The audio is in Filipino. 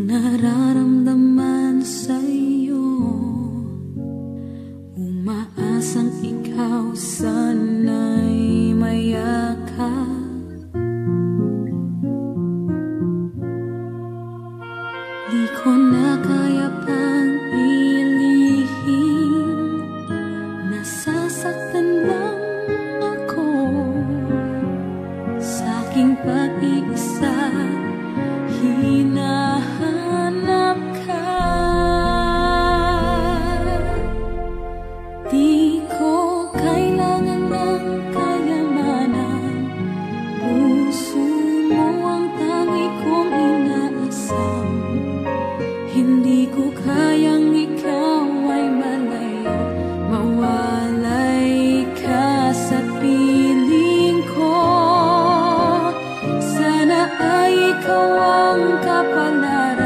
nararamdaman sa'yo, umaasang ikaw sana'y mayakap. Di ko na kaya pang ilihim, nasasaktan lang ako sa aking pag-iisa. Hinahanap ka, di ko kailangan ng kayamanan, puso mo ang tangi kong inaasam. Hindi ko kayang ikaw ay malayo, mawalay ka sa piling ko. Sana ay ikaw ang kapalaran